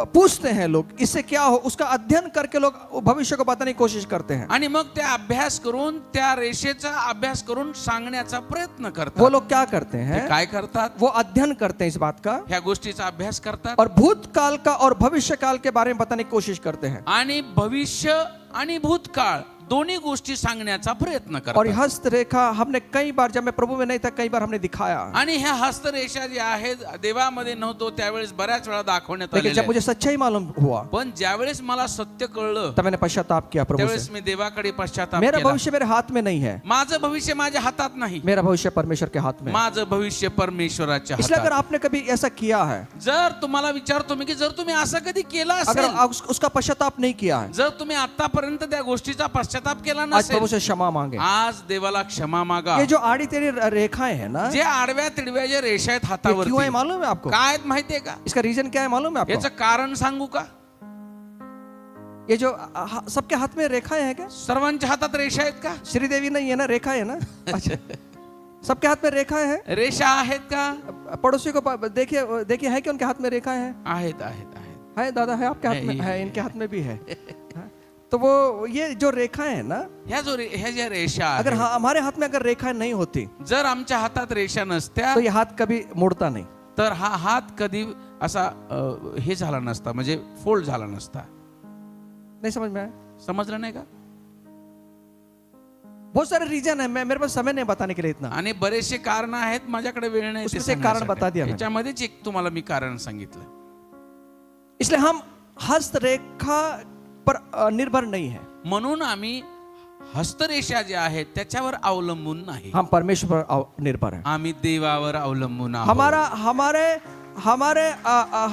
पूछते हैं लोग इससे क्या हो, उसका अध्ययन करके लोग भविष्य को बताने की कोशिश करते हैं. आणि मग त्या अभ्यास करून त्या रेषेचा अभ्यास करून सांगण्याचा प्रयत्न करतात. वो लोग क्या करते हैं? काय करतात? वो अध्ययन करते हैं इस बात का, ह्या गोष्टीचा अभ्यास करतात और भूतकाल का और भविष्य काल के बारे में बताने की कोशिश करते हैं. आणि भविष्य आणि भूतकाळ दोन्ही गोष्टी सांगण्याचा प्रयत्न और करतात. हस्तरेखा हमने कई बार, जब मैं प्रभु में नहीं था, कई बार हमने दिखाया. आणि ह्या हस्तरेषा ज्या आहेत देवामध्ये नव्हतो त्यावेळेस बऱ्याच वेळा दाखवण्यात लेकिन आलेल्या जब मुझे सच्चाई मालूम हुआ आहेत. पण ज्यावेळेस मला सत्य कळलं तब मैंने पश्चाताप किया प्रभु त्यावेळेस से. मी देवाकडे पश्चाताप मेरा केला. भविष्य मेरे हाथ में नहीं है, माझं भविष्य माझ्या हातात नाही, मेरा भविष्य परमेश्वर के हाथ में है. माझं भविष्य परमेश्वराच्या इसलिए अगर हातात. आपने कभी ऐसा किया है, जर तुम्हाला विचारतो मी की जर तुम्ही असं कधी केलं अगर असेल, उसका पश्चाताप नहीं किया है, जर तुम्ही आतापर्यंत त्या गोष्टीचा पश्चाताप केला आज नसेल, प्रभु से क्षमा मांगे. आज देवाला क्षमा मागा. ये जो आड़ी तेरी रेखाएं हैं ना, जे आडव्या तिडव्या ज्या रेषा आहेत ये क्यों है हातावरती मालूम है आपको? काय आहेत माहितीये का? इसका रीजन क्या है मालूम है आपको? याचं कारण सांगू का? ये जो सबके हाथ में रेखाएं हैं क्या? सर्वांच्या हातात रेषा आहेत का? श्रीदेवी नहीं है ना, रेखा है ना. अच्छा, सबके हाथ में रेखाएं हैं. रेषा आहेत का? पड़ोसी को देखिए है कि उनके हाथ में रेखाएं हैं? आहेत आहेत आहेत. है दादा, है आपके हाथ में है, है, इनके हाथ में भी है. हाँ? तो वो ये जो रेखाएं हैं ना, ह्या ज्या रेषा अगर आहेत, हमारे हाथ में अगर रेखाएं नहीं होती जर आमच्या हातात रेषा नसत्या तो ये हाथ कभी मुड़ता नहीं. तर हा हात कधी असा हे झाला नसता, म्हणजे फोल्ड झाला नसता. नहीं समझ में आया? समजलं नाही का? बहुत सारे रीजन है, मेरे पास समय नहीं बताने के लिए इतना. आणि बरेचसे कारण आहेत, माझ्याकडे वेळ नाही ते उसमें से एक कारण बता दिया मैंने. त्याच्यामध्येच एक तुम्हाला मी कारण सांगितलं. इसलिए हम हस्तरेखा पर निर्भर नहीं है, म्हणून आम्ही हस्तरेषा ज्या आहेत त्याच्यावर अवलंबून नाही, हम परमेश्वर पर निर्भर है. आम्ही देवावर अवलंबून आहोत.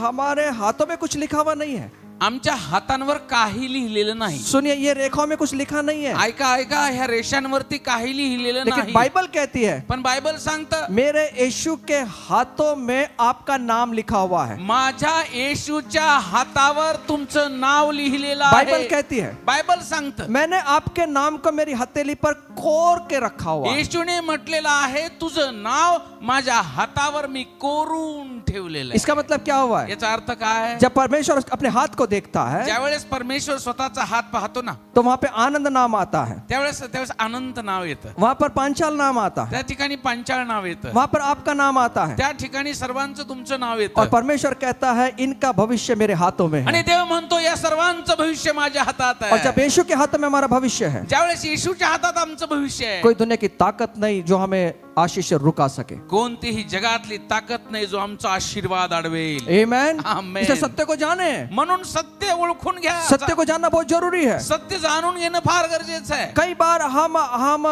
हमारे हाथों में कुछ लिखा हुआ नहीं है. आमच्या हातांवर काही लिहिलेलं नाही. सुनिए, ये रेखाओं में कुछ लिखा नहीं है, ऐका ऐका, ह्या रेषांवरती काही लिहिलेलं लेकिन नाही. बाइबल कहती है पण बायबल सांगतं, मेरे यीशु के हाथों में आपका नाम लिखा हुआ है. माझ्या येशूच्या हातावर तुमचं नाव लिहिलेलं बाइबल आहे. कहती है बायबल सांगतं, मैंने आपके नाम को मेरी हथेली पर कोर के रखा हुआ है. येशूने म्हटलेलं आहे, तुझं नाव माझ्या हातावर मी कोरून ठेवलेलं आहे. इसका मतलब क्या हुआ है? याचा अर्थ काय आहे? जब परमेश्वर अपने हाथ को देखता है ज्यावेळेस परमेश्वर स्वतःचा हात पाहतो ना, तो वहां पे आनंद नाम आता है, त्यावेळेस अनंत नाव येतं. वहां पर पांचाल नाम आता है, त्या ठिकाणी पंचाळ नाव येतं. वहां पर आपका नाम आता है, त्या ठिकाणी सर्वांचं तुमचं नाव और येतं. परमेश्वर कहता है इनका भविष्य मेरे हाथों में है. आणि देव म्हणतो, या सर्वांचं भविष्य माझ्या हातात और जब आहे. यीशु के हाथ में हमारा भविष्य है, ज्यावेळेस येशूच्या हातात आमचं भविष्य आहे, कोई दुनिया की ताकत नहीं जो हमें आशीष से रुका सके. कोणतीही जगातली ताकद नाही जो आमचा आशीर्वाद अडवेल. आमेन. आमेन. इसे सत्य को जाने, म्हणून सत्य ओळखून घ्या. सत्य को जानना बहुत जरूरी है. सत्य जाणून घेणं फार गरजेचं आहे. कई बार हम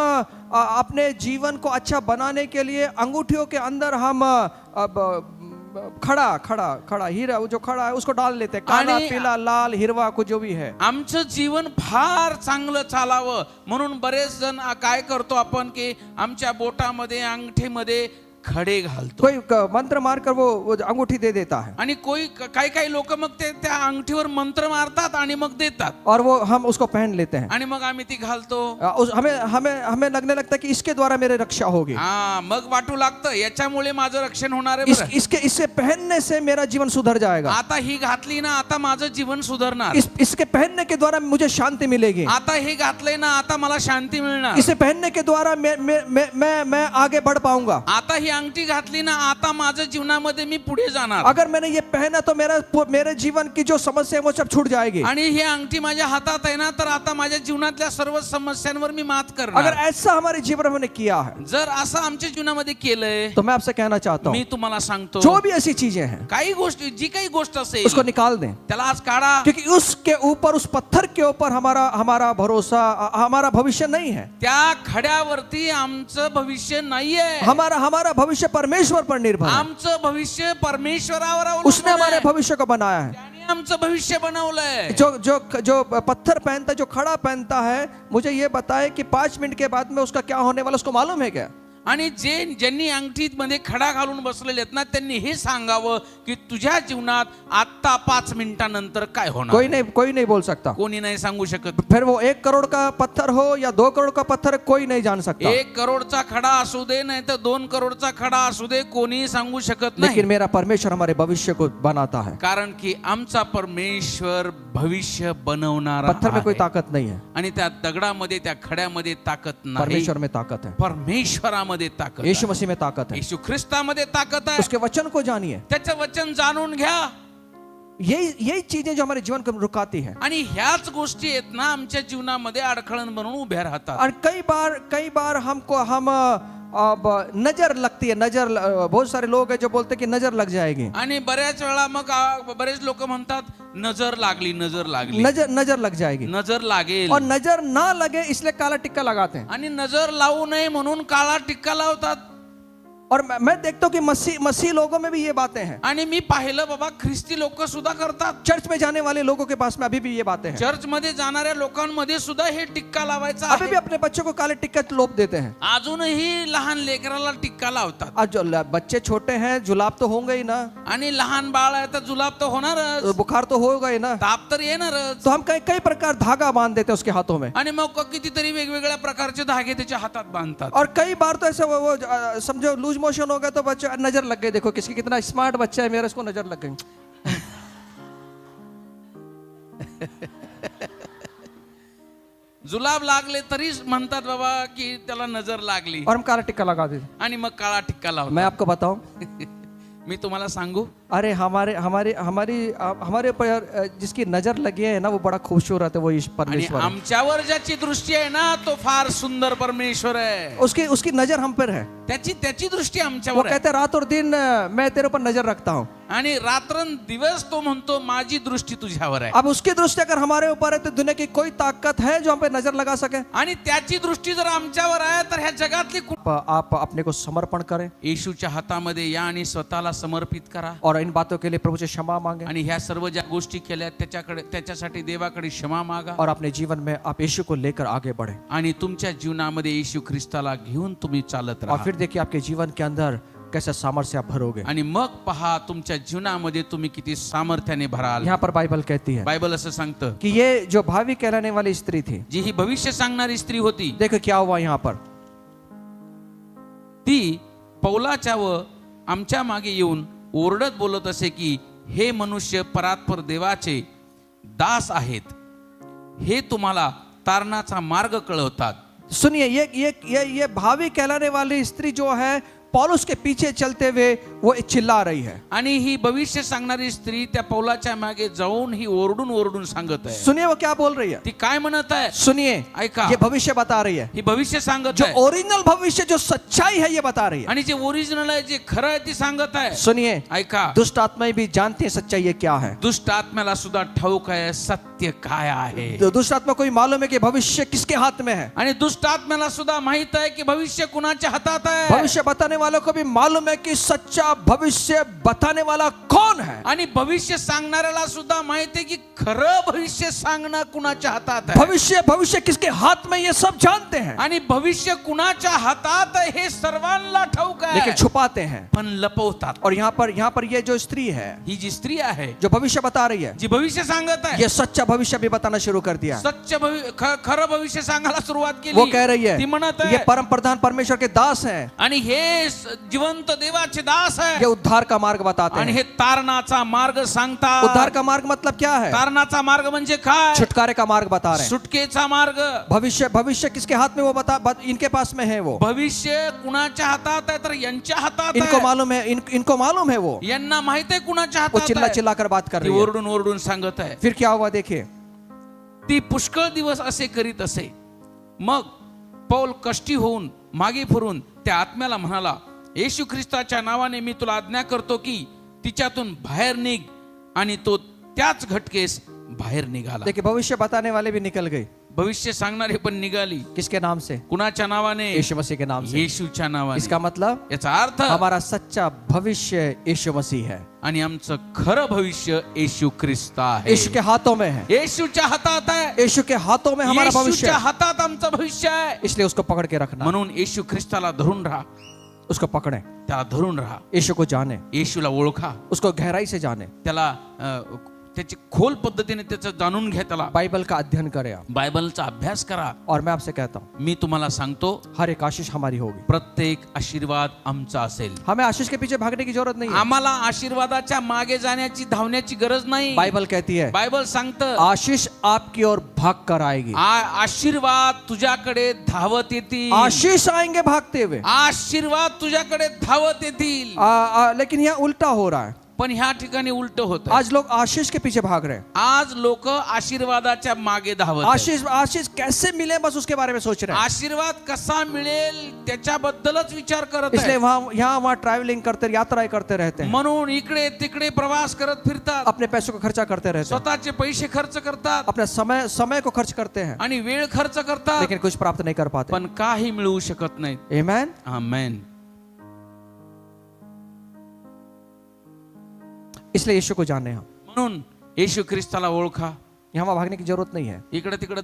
अपने जीवन को अच्छा बनाने के लिए अंगूठियों के अंदर हम खड़ा हीरा जो खड़ा है उसको डाल लेते हैं, काला आणि- पीला लाल हिरवा कुछ जो भी है. आमचं जीवन फार चांगलं चालावं म्हणून बरेच जण काय करतो आपण की आमच्या बोटामध्ये अंगठीमध्ये खडे घालतो. कोई मंत्र मारकर वो अंगूठी दे देता है, आणि काही काही लोक मग ते त्या अंगठीवर मंत्र मारतात आणि मग देतात, और वो हम उसको पहन लेते हैं. आणि मग आम्ही ती घालतो. हमें हमें हमें लगने लगता है कि इसके द्वारा मेरी रक्षा होगी, हा, मग वाटू लागतं याच्यामुळे माझं रक्षण होणार आहे बरं. इसके पहनने से मेरा जीवन सुधर जाएगा, आता ही घातली ना, आता माझं जीवन सुधारणार. इसके पहनने के द्वारा मुझे शांति मिलेगी, आता हे घातलंय ना, आता मला शांती मिळणार. इसे पहनने के द्वारा मैं आगे बढ़ पाऊंगा. आता ही अंगठी घातली ना, आता माझ्या जीवनामध्ये मी पुढे जाणार. अगर मैंने ये पहना तो मेरे जीवन की जो समस्या है वो सब छूट जाएगी. आणि ही अंगठी माझ्या हातात आहे ना, तर आता माझ्या जीवनातल्या सर्व समस्यांवर मी मात करणार. अगर ऐसा हमारे जीवन में हमने किया है जर असं आमच्या जीवनामध्ये केलंय, तो मैं आपसे कहना चाहता मी हूँ तुम्हाला सांगतो, जो भी ऐसी चीजें हैं काही गोष्टी, जी काही गोष्ट असेल उसको निकाल दें, त्याला आज काढा. क्योंकि उसके ऊपर उस पत्थर के ऊपर हमारा भरोसा, हमारा भविष्य नहीं है. त्या खड्यावरती आमचं भविष्य नाहीये. हमारा भविष्य परमेश्वर पर निर्भर है. आमचं भविष्य परमेश्वरावर उसने अवलंबून हमारे आहे. भविष्य को बनाया है. त्याने आमचं भविष्य बनवलंय. जो पत्थर पहनता है, जो खड़ा पहनता है, मुझे ये बताए कि 5 मिनट के बाद में उसका क्या होने वाला उसको मालूम है क्या? आणि ज्यांनी अंगठीत मध्ये खडा घालून बसलेले आहेत ना, त्यांनी हे सांगावं की तुझ्या जीवनात आता 5 मिनिटानंतर काय होणार. कोई नहीं बोल सकता. कोणी नाही सांगू शकत. फिर वो 1 करोड़ का पत्थर हो या 2 करोड़ का पत्थर, कोई नहीं जान सकता. 1 करोडचा खडा असू दे, नाही तर 2 करोडचा खडा असू दे, कोणी सांगू शकत नाही. लेकिन मेरा परमेश्वर हमारे भविष्य को बनाता है. कारण की आमचा परमेश्वर भविष्य बनवणारा पत्थर में कोई आहे. ताकत नहीं है, आणि त्या दगडामध्ये, त्या खड्यामध्ये ताकद नाही. परमेश्वर में ताकत है, परमेश्वरामध्ये ताकद आहे. यीशु मसीह में ताकत है. येशू ख्रिस्तामध्ये ताकद आहे. उसके वचन को जानिए. त्याचं वचन जाणून घ्या. यही चीजें जो हमारे जीवन को रुकाती है. आणि ह्याच गोष्टी आहेत ना, आमच्या जीवनामध्ये अडखळण बनवून उभ्या राहतात. और कई बार हम अब नजर लगती है. बहुत सारे लोग हैं जो बोलते हैं कि नजर लग जाएगी. आणि बऱ्याच वेळा मग बरेच लोक म्हणतात नजर लागली, नजर लागली, नजर लग जाएगी. नजर लागेल. और नजर ना लगे इसलिए काला टिक्का लगाते हैं. आणि नजर लावू नये म्हणून काळा टिक्का लावतात. और मैं देखता हूँ कि मसीह लोगों में भी ये बातें हैं. आणि मी पाहिलं बाबा, ख्रिस्ती लोक सुद्धा करतात. चर्च में जाने वाले लोगों के पास में अभी भी ये बातें हैं. चर्च मध्ये जाणाऱ्या लोकांमध्ये सुद्धा हे टिक्का लावायचा अभी भी आहे. अपने बच्चों को काले टिक्का लोप देते हैं. अजूनही लहान लेकराला टिक्का लावतात. आज जो बच्चे छोटे हैं जुलाब तो होंगे ही ना, आणि लहान बाळ आहे तर जुलाब तर होणारच, बुखार तो होगा ही ना. ताप तर येणारच. तो हम कई प्रकार धागा बांध देते हैं उसके हाथों में. आणि मग कितीतरी वेगवेगळ्या प्रकारचे धागे त्याच्या हातात बांधतात. और कई बार तो ऐसे वो समझो लूज मोशन हो गया तो बच्चा नजर लग गई. देखो किसकी कितना स्मार्ट बच्चा है, मेरा इसको नजर लग गई. जुलाब लागले तरी म्हणतात बाबा की त्याला नजर लागली, और हम काला टिक्का लगा देते. आणि मग काळा टिक्का मैं लावतात. आपको बताऊं, मी तुम्हाला सांगू, अरे हमारे ऊपर जिसकी नजर लगी है ना वो बड़ा खूबसूरत है. वो आणि परमेश्वर है. आमच्यावर ज्याची दृष्टी आहे ना, तो फार सुंदर परमेश्वर आहे. उसकी नजर हम पर है. त्याची दृष्टी वो आमच्यावर आहे. कहते हैं रात और दिन मैं तेरे ऊपर नजर रखता हूँ. आणि रात्रंदिवस तो म्हणतो माझी दृष्टी तुझ्यावर आहे. अब उसकी दृष्टि अगर हमारे ऊपर है तो दुनिया की कोई ताकत है जो हम पे नजर लगा सके. आणि त्याची दृष्टी जर आमच्यावर आहे तर ह्या जगातली आप अपने को समर्पण करें येशूच्या हातामध्ये या आणि स्वतःला समर्पित करा. और और इन बातों के लिए प्रभु से क्षमा मांगे आणि ह्या सर्व ज्या गोष्टी केल्या त्याच्यासाठी देवाकडे क्षमा मागा और अपने जीवन में आप यीशु को लेकर आगे बढ़े। आणि तुमच्या जीवनामध्ये येशू ख्रिस्ताला घेऊन तुम्ही चालत और राहा फिर देखिए आपके जीवन के अंदर कैसा सामर्थ्य आप भरोगे। आणि मग पहा तुमच्या जीवनामध्ये तुम्ही किती सामर्थ्याने भराल। यहाँ पर बाइबल कहती है बायबल असं सांगतं कि ये जो भावी कहलाने वाली स्त्री थी, जी ही भविष्य सांगणारी स्त्री होती, देखो क्या हुआ यहाँ पर। ती पौलाच्या व आमच्या मागे येऊन ओरडत बोलत असे की हे मनुष्य परात्पर देवाचे दास आहेत, हे तुम्हाला तारणाचा मार्ग कळवतात। सुनिए, ये भावी कहलाने वाली स्त्री जो है पौलुस के पीछे चलते हुए वो चिल्ला रही है। आणि ही भविष्य सांगणारी स्त्री त्या पौलाच्या मागे जाऊन ही ओरडून ओरडून सांगत आहे। सुनिए वो क्या बोल रही है, ती काय म्हणत आहे सुनिए, ऐका। ये भविष्य बता रही है, ही भविष्य सांगत जो आहे ओरिजिनल भविष्य, जो सच्चाई है ये बता रही है। आणि जे ओरिजिनल आहे जे खरं आहे ती सांगत आहे। सुनिए, ऐका, दुष्ट आत्माएं भी जानती है सच्चाई ये क्या है। दुष्ट आत्म्याला सुद्धा ठाऊक आहे सत्य काय आहे। तो दुष्ट आत्मा को भी मालूम है कि भविष्य किसके हाथ में है। आणि दुष्ट आत्म्याला सुद्धा माहित आहे की भविष्य कुणाच्या हातात आहे। भविष्य बताने वालों को भी मालूम है कि सच्चा भविष्य बताने वाला कौन है। आणि भविष्य सांगणाऱ्याला सुद्धा माहित आहे की खरं भविष्य सांगणं कुणाच्या हातात आहे। भविष्य किसके हाथ में ये सब जानते हैं, आणि भविष्य कुणाच्या हातात आहे हे सर्वांना ठाऊक आहे, लेकिन छुपाते हैं। पण लपवतात। और यहाँ पर ये जो स्त्री है, ही जी स्त्री आहे जो भविष्य बता रही है, जी भविष्य सांगत आहे, ये सच्चा भविष्य भी बताना शुरू कर दिया है। खरं भविष्य सांगायला सुरुवात वो केली। कह रही ती म्हणत है ये आहे परम प्रधान परमेश्वर के दास हैं, आणि हे जिवंत देवाचे दास आहे ये उद्धार का मार्ग बताते आणि हैं। हे तारणाचा मार्ग सांगतात। उद्धार का मार्ग मतलब क्या है, तारणाचा मार्ग म्हणजे काय? छुटकारे का मार्ग बता रहे हैं। सुटकेचा मार्ग। भविष्य किसके हाथ में वो इनके पास में है। वो भविष्य कुणाच्या हातात आहे तर यांच्या हातात इनको आहे। मालूम है, इनको मालूम है। वो यांना माहित आहे कुणाच्या वो हातात चिल्ला आहे। चिल्ला कर बात कर ती रही है। ओरडून ओरडून सांगत आहे। फिर क्या हुआ देखिए, ती पुष्कळ दिवस असे करीत असे। मग पौल कष्टी होऊन मागे फिरून त्या आत्म्याला म्हणाला, येशू ख्रिस्ताच्या नावाने मी तुला आज्ञा करतो की तिच्यातून बाहेर निघ। आणि तो त्याच घटकेस बाहेर निघाला। देखिए भविष्य बताने वाले भी निकल गए। भविष्य सांगणारे पण निघाली। किसके नाम से, कुणाच्या नावाने? यीशु मसीह के नाम से। येशूच्या नावाने। इसका मतलब याचा अर्थ हमारा सच्चा भविष्य यीशु मसीह है। आणि आमचं खरं भविष्य येशू ख्रिस्त आहे। यीशु के हाथों में है, येशूच्या हातात आहे। यीशु के हाथों में हमारा भविष्य येशूच्या है। हातात आमचं भविष्य आहे। इसलिए उसको पकड़ के रखना, म्हणून येशू ख्रिस्ताला धरून राहा, उसको पकड़े, त्याला धरून राहा। यीशु को जाने, येशूला ओळखा, उसको गहराई से जाने, त्याला त्याची खोल पद्धतीने त्याचं जाणून घ्या। त्याला बाइबल का अध्ययन करें आप। बायबलचा अभ्यास करा। और मैं आपसे कहता हूँ मी तुम्हाला सांगतो हर एक आशीष हमारी होगी। प्रत्येक आशीर्वाद आमचा असेल। हमें आशीष के पीछे भागने की जरूरत नहीं है। आम्हाला आशीर्वादाच्या मागे जाण्याची धावण्याची गरज नाही। बाइबल कहती है बायबल सांगतं आशीष आपकी ओर भाग कर आएगी। आशीर्वाद तुझ्याकडे धावत येतील। आशीष आएंगे भागते हुए, आशीर्वाद तुझ्याकडे धावत येतील। लेकिन यहाँ उल्टा हो रहा है। पण ह्या ठिकाणी उलट होत। आज लोग आशीष के पीछे भाग रहे हैं। आज लोक आशीर्वादाच्या मागे धावत आहेत। आशीष कैसे मिले बस उसके बारे में सोच रहे हैं। आशीर्वाद कसा मिळेल त्याच्याबद्दलच विचार करत इसलिए आहेत। वहाँ ट्रैवलिंग करते, यात्राएं करते रहते हैं, म्हणून इकडे तिकडे प्रवास करत फिरतात, अपने पैसों को खर्चा करते रहते हैं, स्वतःचे पैसे खर्च करतात, अपने समय को खर्च करते हैं, आणि वेळ खर्च करतात, लेकिन कुछ प्राप्त नहीं कर पाते। पण काही मिळवू शकत नाहीत। आमेन। आमेन। इसलिए यीशु को जाने हम, म्हणून येशू ख्रिस्ताला ओळखा। यहाँ भागने की जरूरत नहीं है। इकडे तिकडे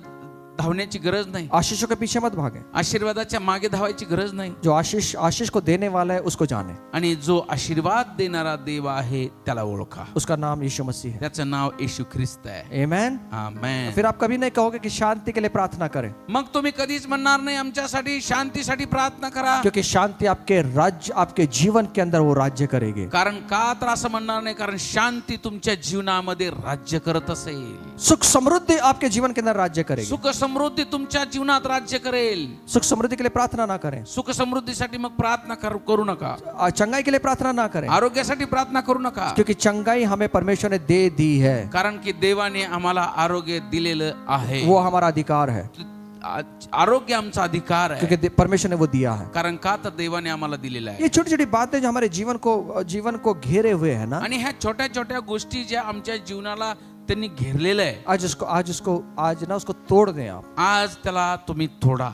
धावण्याची गरज नाही। आशीषों के पीछे मत भागे। आशीर्वादाच्या मागे धावायची गरज नाही। जो आशीष को देने वाला है उसको जाने, आणि जो आशीर्वाद देणारा देव आहे त्याला ओळखा। उसका नाम यीशु मसीह है। त्याचं नाव येशू ख्रिस्त आहे। आमेन। आमेन। फिर आप कभी नहीं कहोगे कि शांति के लिए प्रार्थना करें, मग तुम्ही कधीच म्हणणार नाही आमच्यासाठी शांतीसाठी प्रार्थना करा, क्योंकि शांति आपके जीवन के अंदर वो राज्य करेगी। कारण का तर असं म्हणणार नाही, कारण शांती तुमच्या जीवनामध्ये राज्य करत असेल। सुख समृद्धि आपके जीवन के अंदर राज्य करेगी। सुख समृद्धी तुमच्या जीवनात राज्य करेल। सुख समृद्धि के लिए प्रार्थना ना करें, सुख समृद्धीसाठी मग प्रार्थना करू नका। चंगाई के लिए प्रार्थना ना करें, आरोग्यासाठी प्रार्थना करू नका, क्योंकि चंगाई हमें परमेश्वर ने दे दी है। कारण की देवाने आम्हाला आरोग्य दिलेलं आहे। वो हमारा अधिकार है, आरोग्य आमचा अधिकार आहे, क्योंकि परमेश्वर ने वो दिया है। कारण का तर देवाने आम्हाला दिलेलं आहे। ये छोटी छोटी बातें जो हमारे जीवन को घेरे हुए है ना, आणि ह्या छोट्या छोट्या गोष्टी ज्या आमच्या जीवनाला त्यांनी घेरलेलं आहे, आज ना उसको तोड़ दें आप। आज त्याला तुम्ही तोडा।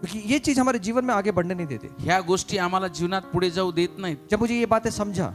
क्योंकि ये चीज हमारे जीवन में आगे बढ़ने नहीं देती। ह्या गोष्टी आम्हाला जीवनात पुढे जाऊ देत नाहीत। जब मुझे ये बातें समझा,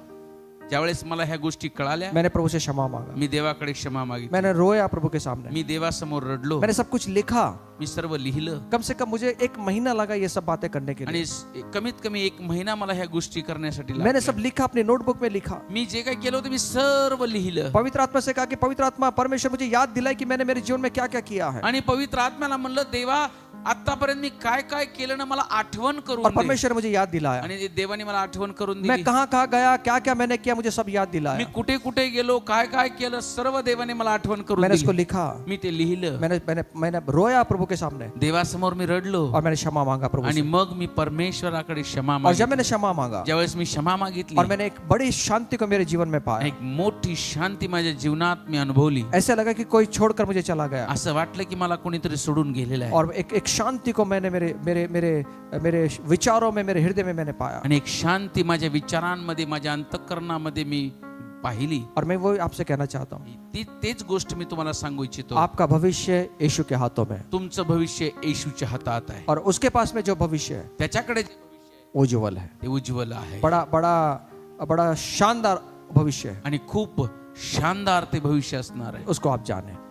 ज्यावेळेस मला ह्या गोष्टी कळाल्या मैंने प्रभु से क्षमा मांगा, मी देवाकडे क्षमा मागितली. मैंने रोया प्रभु के सामने, मी देवासमोर रडलो. मैंने सब कुछ लिखा. मी सर्व लिहिलं कम से कम मुझे 1 महीना लगा ये सब बातें करने के लिए. आणि कमीत कमी 1 महिना मला ह्या गोष्टी करण्यासाठी लागला. मैंने सब लिखा, अपनी नोटबुक में लिखा. मी जे काही केलं होतं मी सर्व लिहिलं. पवित्र आत्मा से कहा कि पवित्र आत्मा परमेश्वर मुझे याद दिलाए कि मैंने मेरे जीवन में क्या क्या किया है. आणि पवित्र आत्म्याला म्हणलं देवा आतापर्यंत मी काय काय केलं ना मला आठवण और करून दे. परमेश्वर ने मुझे याद दिलाया. आणि देवाने मला आठवण करून मैं दिली. कहाँ कहाँ गया, क्या क्या मैंने किया, मुझे सब याद मी दिलाया. कुठे कुठे गेलो काय काय केलं सर्व देवाने मला आठवण करून मैंने इसको दिली. लिखा. मी ते लिहिलं. मैंने मैंने मैंने रोया प्रभु के सामने देवासमोर मी रडलो और मैंने क्षमा मांगा प्रभु आणि से. मग मी परमेश्वराकडे क्षमा और जब मागितली. मैंने क्षमा मांगा ज्यावेळेस मी क्षमा मागितली और मैंने एक बड़ी शांति को मेरे जीवन में पाया, एक मोठी शांती माझ्या जीवनात मी अनुभवली. ऐसा लगा कि कोई छोड़कर मुझे चला गया. असं वाटलं की मला कोणीतरी सोडून गेलेलं आहे. और एक शांति को मैंने मेरे मेरे मेरे मेरे विचारों में, मेरे हृदय में मैंने पाया. आणि एक शांती माझ्या विचारांमध्ये माझ्या अंतःकरणामध्ये मी पाहिली. और मैं वो आपसे कहना चाहता हूँ, तेच गोष्ट मी तुम्हाला सांगू इच्छितो. आपका भविष्य यीशु के हाथों में, तुमचं भविष्य येशूच्या हातात आहे. और उसके पास में जो भविष्य है त्याच्याकडे जे भविष्य आहे, उज्जवल है. ते उज्ज्वल आहे बड़ा बड़ा बड़ा शानदार भविष्य है. आणि खूप शानदार ते भविष्य असणार आहे. उसको आप जाने.